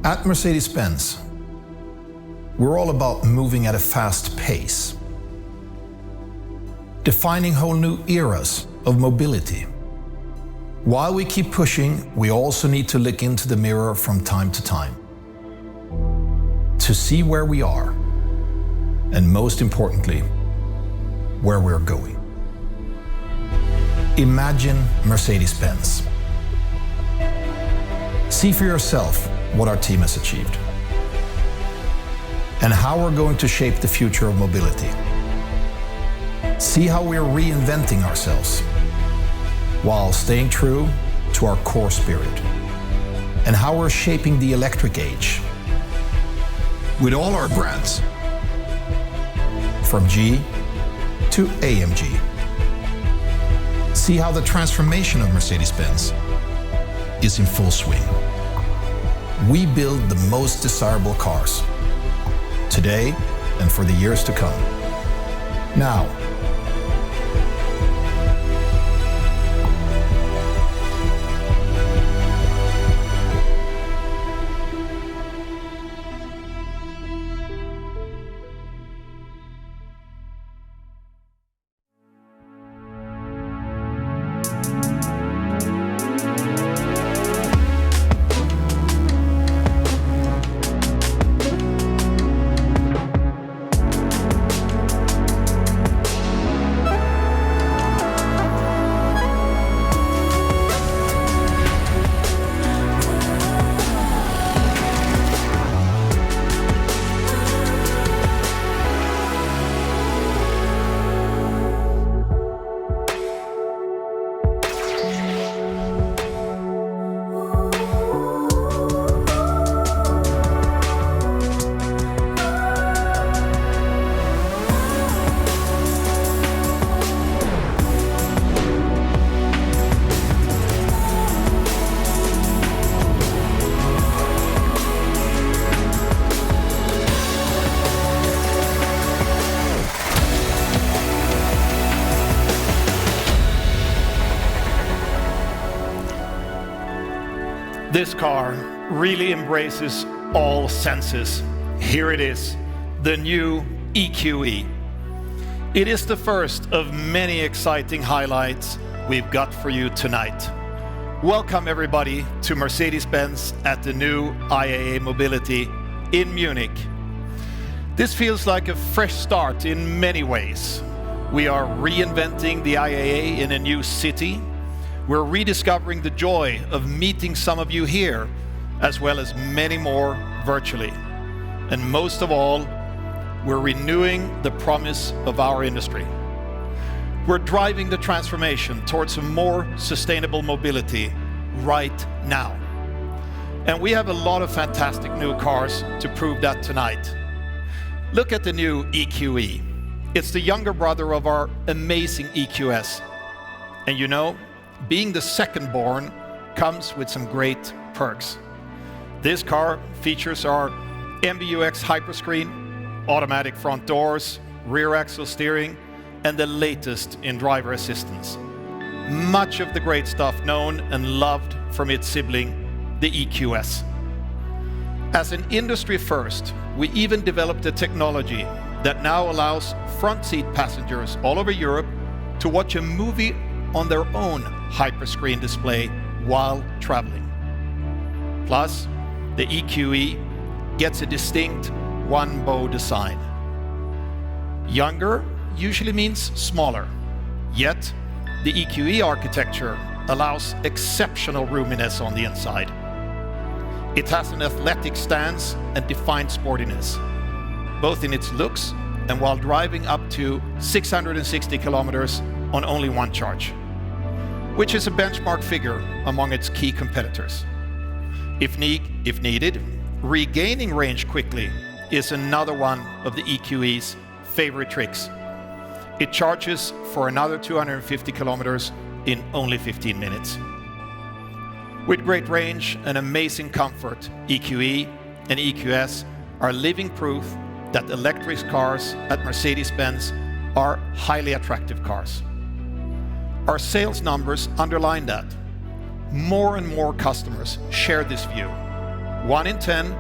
At Mercedes-Benz, we're all about moving at a fast pace, defining whole new eras of mobility. While we keep pushing, we also need to look into the mirror from time to time to see where we are, and most importantly, where we're going. Imagine Mercedes-Benz. See for yourself what our team has achieved and how we're going to shape the future of mobility. See how we're reinventing ourselves while staying true to our core spirit, and how we're shaping the electric age with all our brands, from G to AMG. See how the transformation of Mercedes-Benz is in full swing. We build the most desirable cars, today and for the years to come. Now, This car really embraces all senses. Here it is, the new EQE. It is the first of many exciting highlights we've got for you tonight. Welcome everybody to Mercedes-Benz at the new Iaa Mobility in Munich. This feels like a fresh start in many ways. We are reinventing the IAA in a new city. We're rediscovering the joy of meeting some of you here, as well as many more virtually. And most of all, we're renewing the promise of our industry. We're driving the transformation towards a more sustainable mobility right now. And we have a lot of fantastic new cars to prove that tonight. Look at the new EQE. It's the younger brother of our amazing EQS. And you know, being the second born comes with some great perks. This car features our MBUX Hyperscreen, automatic front doors, rear axle steering, and the latest in driver assistance. Much of the great stuff known and loved from its sibling, the EQS. As an industry first, we even developed a technology that now allows front seat passengers all over Europe to watch a movie on their own hyperscreen display while traveling. Plus, the EQE gets a distinct one-bow design. Younger usually means smaller, yet the EQE architecture allows exceptional roominess on the inside. It has an athletic stance and defined sportiness, both in its looks and while driving up to 660 kilometers on only one charge, which is a benchmark figure among its key competitors. If needed, regaining range quickly is another one of the EQE's favorite tricks. It charges for another 250 kilometers in only 15 minutes. With great range and amazing comfort, EQE and EQS are living proof that electric cars at Mercedes-Benz are highly attractive cars. Our sales numbers underline that. More and more customers share this view. 1 in 10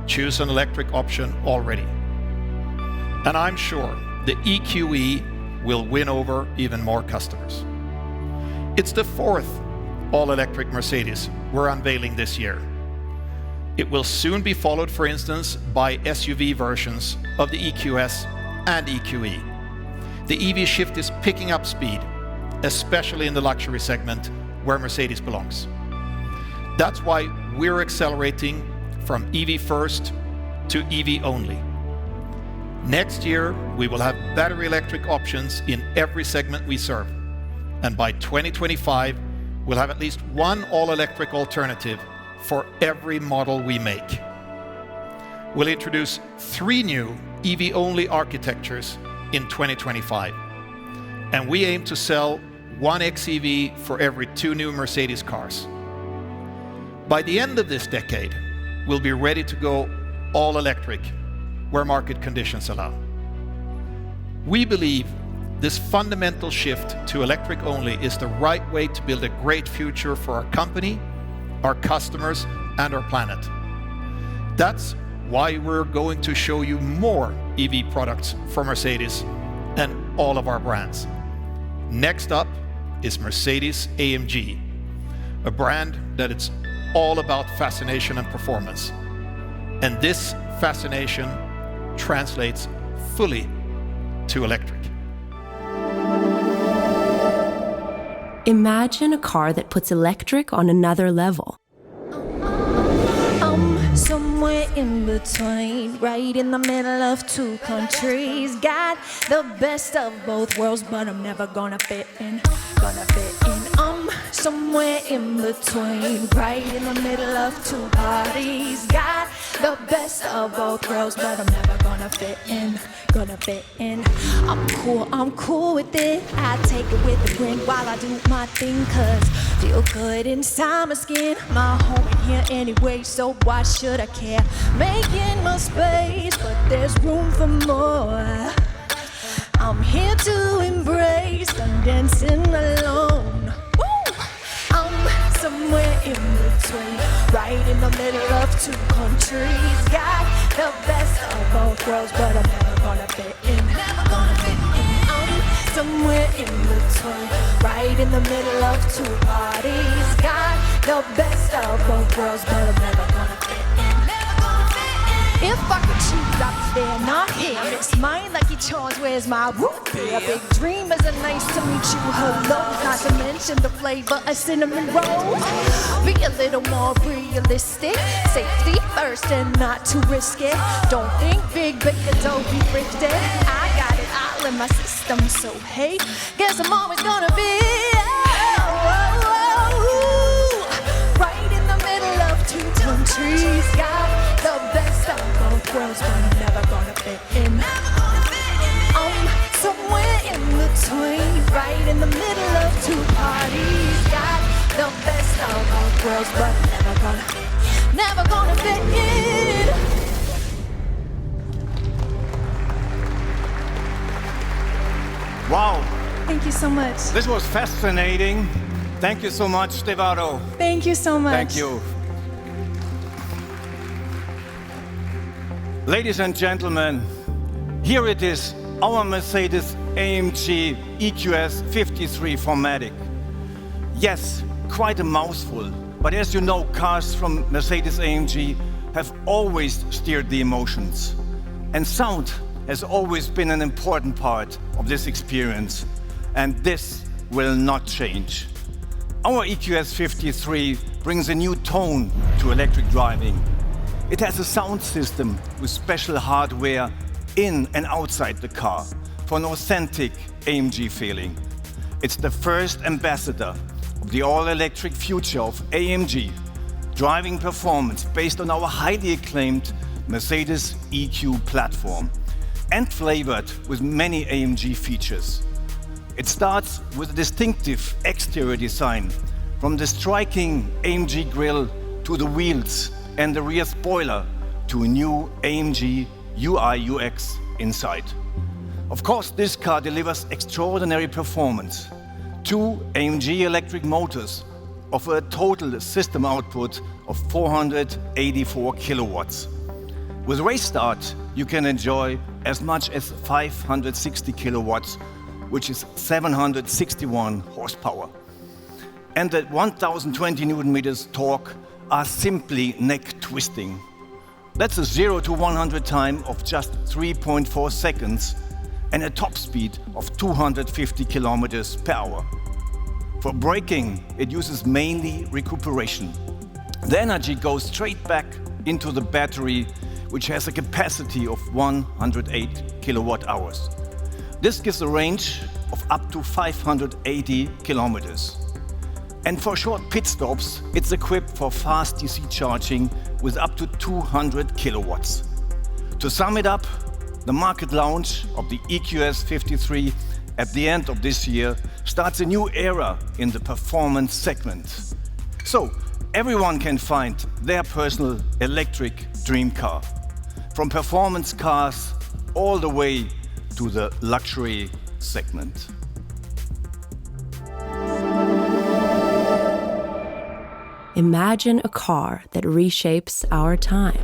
choose an electric option already. And I'm sure the EQE will win over even more customers. It's the 4th all-electric Mercedes we're unveiling this year. It will soon be followed, for instance, by SUV versions of the EQS and EQE. The EV shift is picking up speed, especially in the luxury segment where Mercedes belongs. That's why we're accelerating from EV first to EV only. Next year, we will have battery electric options in every segment we serve. And by 2025, we'll have at least one all-electric alternative for every model we make. We'll introduce 3 new EV-only architectures in 2025. And we aim to sell 1 xEV for every 2 new Mercedes cars. By the end of this decade, we'll be ready to go all-electric where market conditions allow. We believe this fundamental shift to electric only is the right way to build a great future for our company, our customers, and our planet. That's why we're going to show you more EV products from Mercedes and all of our brands. Next up is Mercedes-AMG, a brand that is all about fascination and performance. And this fascination translates fully to electric. Imagine a car that puts electric on another level. Somewhere in between, right in the middle of 2 countries. Got the best of both worlds, but I'm never gonna fit in. Somewhere in between, right in the middle of 2 parties. Got the best of both worlds, but I'm never gonna fit in. I'm cool with it. I take it with a grin while I do my thing, cause feel good inside my skin. My home in here anyway, so why should I care? Making my space, but there's room for more. I'm here to embrace, I'm dancing alone. Woo! I'm somewhere in between, right in the middle of 2 countries. Got the best of both worlds, but I'm never gonna fit in. I'm somewhere in between, right in the middle of 2 parties. Got the best of both worlds, but I'm never gonna fit in. If I could choose, I'd be there, not here. Miss mine like you chose, where's my root beer? Big dreamers are nice to meet you, hello. Not to mention the flavor of cinnamon rolls. Be a little more realistic. Safety first and not too risky. Don't think big, but you don't be thrifty. I got it all in my system, so hey, guess I'm always gonna be right in the middle of 2 countries. Got the best of both worlds, but I'm never gonna fit in. I'm somewhere in between, right in the middle of 2 parties. Got the best of both worlds, but I'm never gonna fit in. Wow, Thank you so much. this was fascinating. Thank you so much, Stefano. Thank you so much. Thank you. Ladies and gentlemen, here it is, our Mercedes-AMG EQS 53 4MATIC. Yes, quite a mouthful, but as you know, cars from Mercedes-AMG have always steered the emotions. And sound has always been an important part of this experience, and this will not change. Our EQS 53 brings a new tone to electric driving. It has a sound system with special hardware in and outside the car for an authentic AMG feeling. It's the first ambassador of the all-electric future of AMG, driving performance based on our highly acclaimed Mercedes EQ platform and flavored with many AMG features. It starts with a distinctive exterior design, from the striking AMG grille to the wheels and the rear spoiler to a new AMG UI UX inside. Of course, this car delivers extraordinary performance. 2 AMG electric motors offer a total system output of 484 kilowatts. With race start, you can enjoy as much as 560 kilowatts, which is 761 horsepower. And at 1020 Newton meters torque are simply neck-twisting. That's a 0 to 100 time of just 3.4 seconds and a top speed of 250 kilometers per hour. For braking, it uses mainly recuperation. The energy goes straight back into the battery, which has a capacity of 108 kilowatt hours. This gives a range of up to 580 kilometers. And for short pit stops, it's equipped for fast DC charging with up to 200 kilowatts. To sum it up, the market launch of the EQS 53 at the end of this year starts a new era in the performance segment. So everyone can find their personal electric dream car, from performance cars all the way to the luxury segment. Imagine a car that reshapes our time.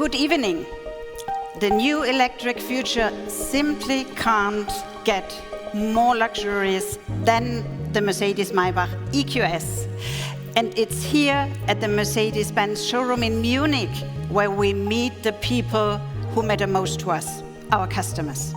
Good evening. The new electric future simply can't get more luxurious than the Mercedes-Maybach EQS. And it's here at the Mercedes-Benz showroom in Munich where we meet the people who matter most to us, our customers.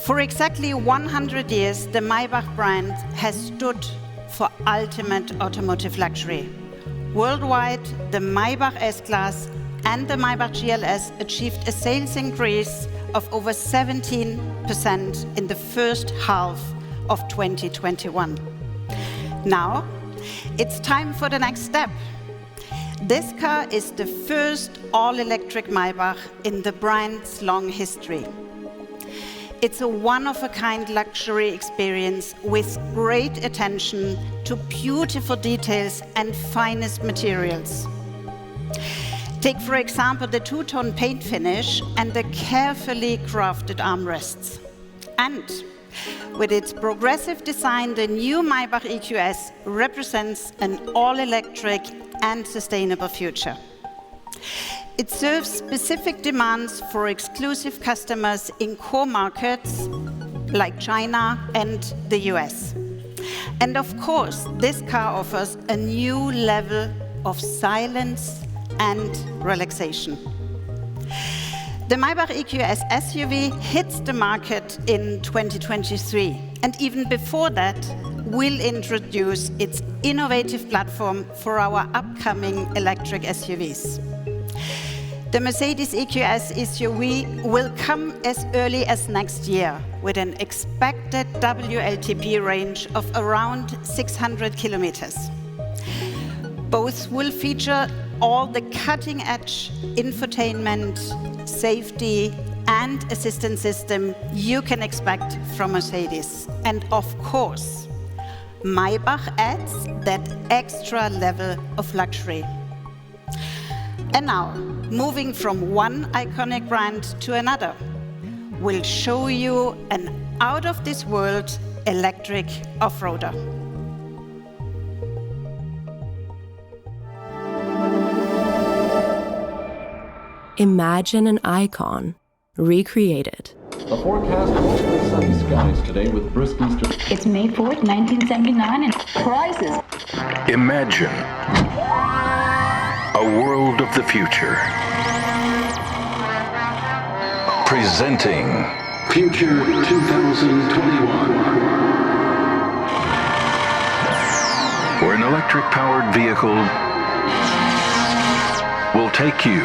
For exactly 100 years, the Maybach brand has stood for ultimate automotive luxury. Worldwide, the Maybach S-Class and the Maybach GLS achieved a sales increase of over 17% in the first half of 2021. Now, it's time for the next step. This car is the first all-electric Maybach in the brand's long history. It's a one-of-a-kind luxury experience with great attention to beautiful details and finest materials. Take, for example, the two-tone paint finish and the carefully crafted armrests. And with its progressive design, the new Maybach EQS represents an all-electric and sustainable future. It serves specific demands for exclusive customers in core markets like China and the US. And of course, this car offers a new level of silence and relaxation. The Maybach EQS SUV hits the market in 2023, and even before that, will introduce its innovative platform for our upcoming electric SUVs. The Mercedes EQS SUV will come as early as next year with an expected WLTP range of around 600 kilometers. Both will feature all the cutting-edge infotainment, safety, and assistance system you can expect from Mercedes. And of course, Maybach adds that extra level of luxury. And now, moving from one iconic brand to another, we'll show you an out-of-this-world electric off-roader. Imagine an icon recreated. The forecast mostly sunny skies today with brisk eastern. It's May 4th, 1979, and prices. Imagine a world of the future. Presenting Future 2021. where an electric-powered vehicle will take you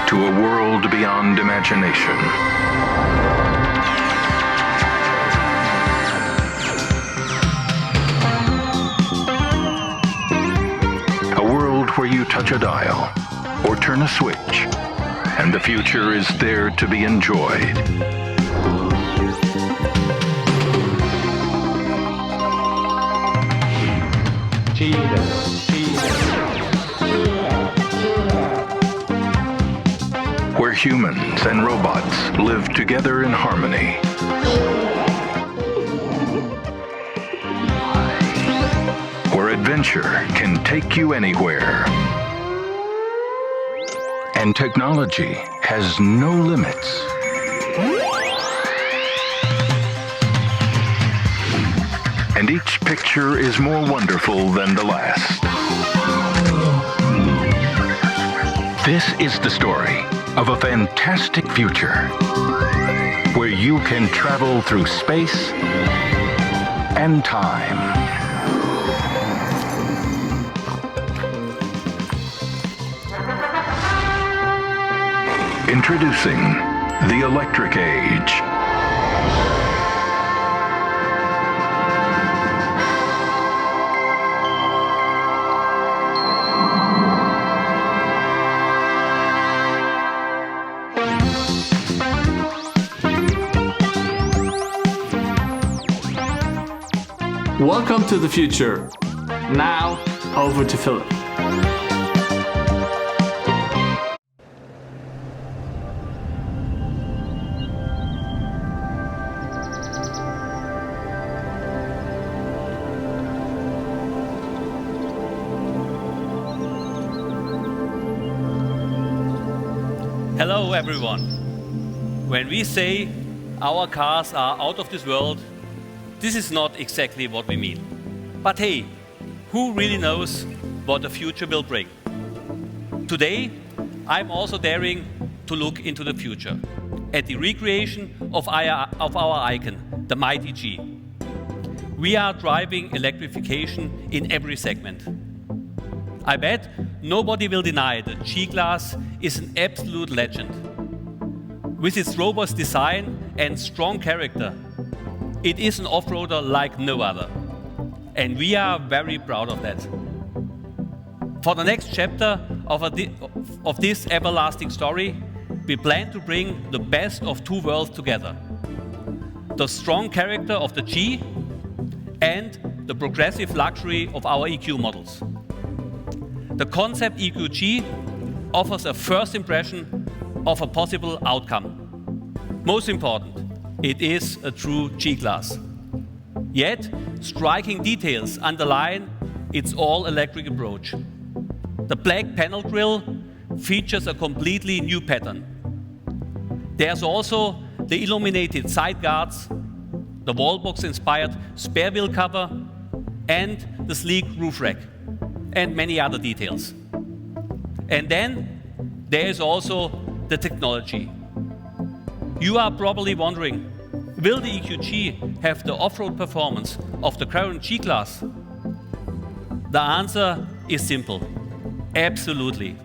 to a world beyond imagination. A world where you touch a dial or turn a switch, and the future is there to be enjoyed. Where humans and robots live together in harmony. Where adventure can take you anywhere. And technology has no limits. And each picture is more wonderful than the last. This is the story of a fantastic future where you can travel through space and time. Introducing the electric age. Welcome to the future. Now, over to Philip. Hello everyone. When we say our cars are out of this world, this is not exactly what we mean. But hey, who really knows what the future will bring? Today, I'm also daring to look into the future, at the recreation of our icon, the mighty G. We are driving electrification in every segment. I bet nobody will deny that G-Class is an absolute legend. With its robust design and strong character, it is an off-roader like no other. And we are very proud of that. For the next chapter of this everlasting story, we plan to bring the best of two worlds together. The strong character of the G and the progressive luxury of our EQ models. The concept EQG offers a first impression of a possible outcome. Most important, it is a true G-Class. Yet, striking details underline its all-electric approach. The black panel grille features a completely new pattern. There's also the illuminated side guards, the wallbox-inspired spare wheel cover, and the sleek roof rack, and many other details. And then there is also the technology. You are probably wondering, will the EQG have the off-road performance of the current G-Class? The answer is simple. Absolutely.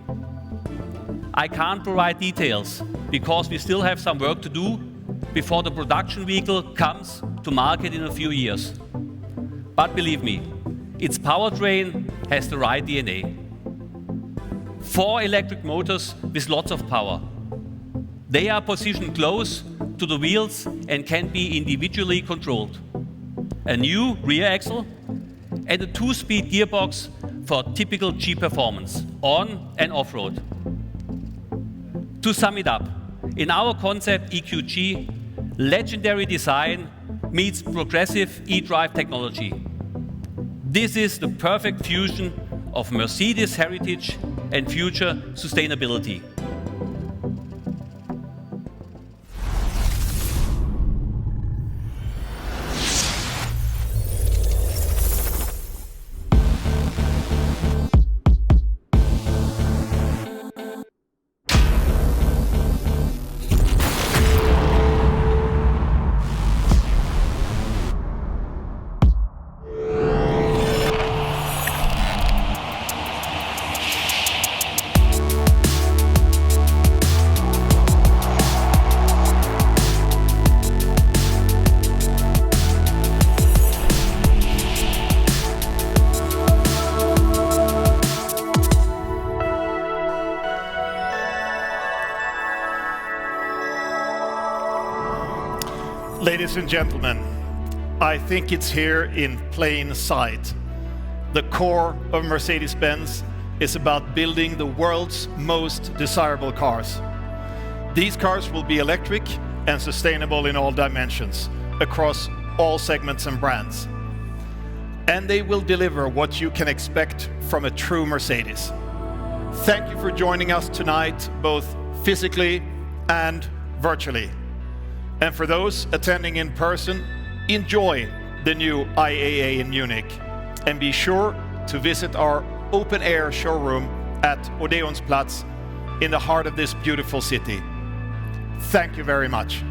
I can't provide details because we still have some work to do before the production vehicle comes to market in a few years. But believe me, its powertrain has the right DNA. 4 electric motors with lots of power. They are positioned close to the wheels and can be individually controlled. a new rear axle, and a 2-speed gearbox for typical G performance, on and off-road. To sum it up, in our concept EQG, legendary design meets progressive e-drive technology. This is the perfect fusion of Mercedes heritage and future sustainability. Ladies and gentlemen, I think it's here in plain sight. The core of Mercedes-Benz is about building the world's most desirable cars. These cars will be electric and sustainable in all dimensions, across all segments and brands. And they will deliver what you can expect from a true Mercedes. Thank you for joining us tonight, both physically and virtually. And for those attending in person, enjoy the new IAA in Munich. And be sure to visit our open-air showroom at Odeonsplatz in the heart of this beautiful city. Thank you very much.